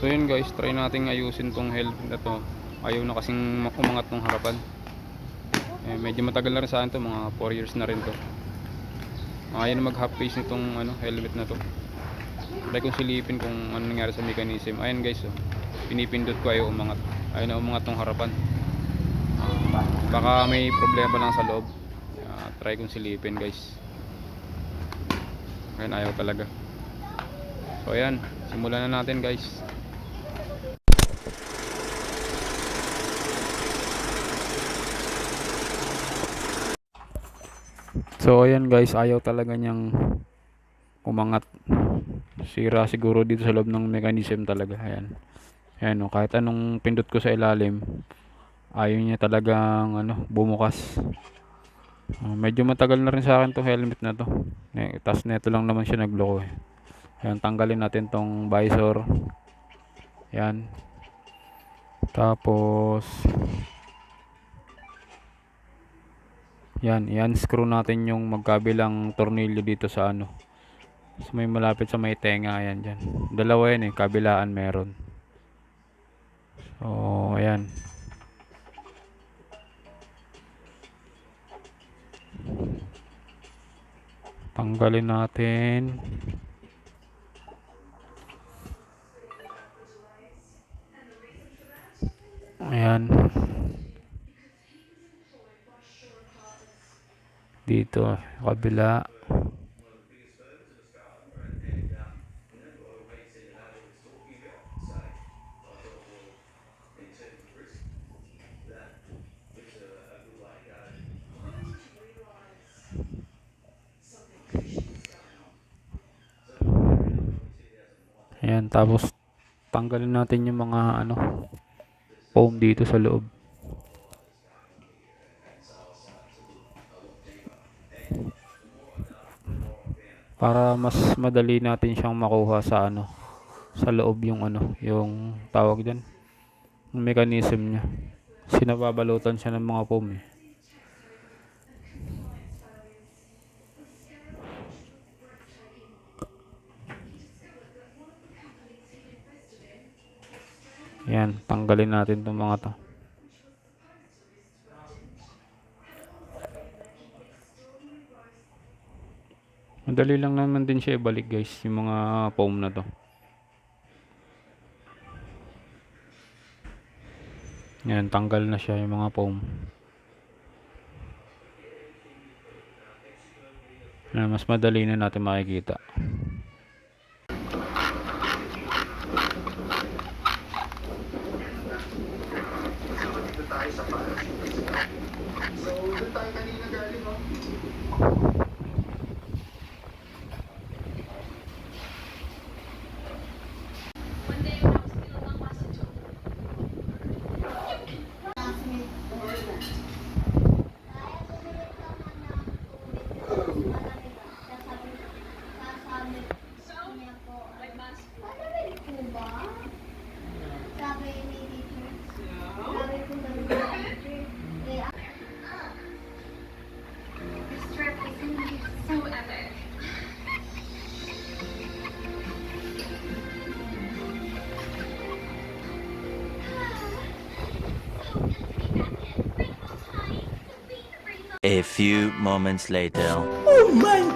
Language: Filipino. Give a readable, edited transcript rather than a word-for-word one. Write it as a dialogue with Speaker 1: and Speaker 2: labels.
Speaker 1: So yun guys, try nating ayusin tong helmet na to. Ayaw na kasing umangat tong harapan. Medyo matagal na rin sa akin to, mga 4 years na rin to. Ayaw na mag half face nitong helmet na to. Try kong silipin kung ano nangyari sa mechanism. Ayan guys, pinipindot ko, ayaw umangat. Ayaw na umangat tong harapan. Baka may problema lang sa loob. Try kong silipin guys. Ayan, ayaw talaga. So ayan, simulan na natin guys. So ayan guys, ayaw talaga niyang umangat. Sira siguro dito sa loob ng mechanism talaga. Ayan. Ayan, kahit anong pindot ko sa ilalim, ayaw niya talagang bumukas. Medyo matagal na rin sa akin tong helmet na to. Tas neto lang naman siya nagloko eh. Ayan, tanggalin natin tong visor. Ayan. Tapos yan screw natin yung magkabilang tornilyo dito sa so may malapit sa may tenga. Ayan dyan. Dalawa yan kabilaan meron. So ayan. Tanggalin natin. Ayan. Dito, kabila. Ayan, tapos tanggalin natin yung mga foam dito sa loob. Para mas madali natin siyang makuha sa sa loob yung yung tawag diyan, yung mechanism niya. Sinababalutan siya ng mga foam eh. Yan, tanggalin natin itong mga to. Madali lang naman din siya ibalik guys, yung mga foam na to. Yan, tanggal na siya yung mga foam. Yan, mas madali na natin makikita.
Speaker 2: A few moments later.
Speaker 3: Oh my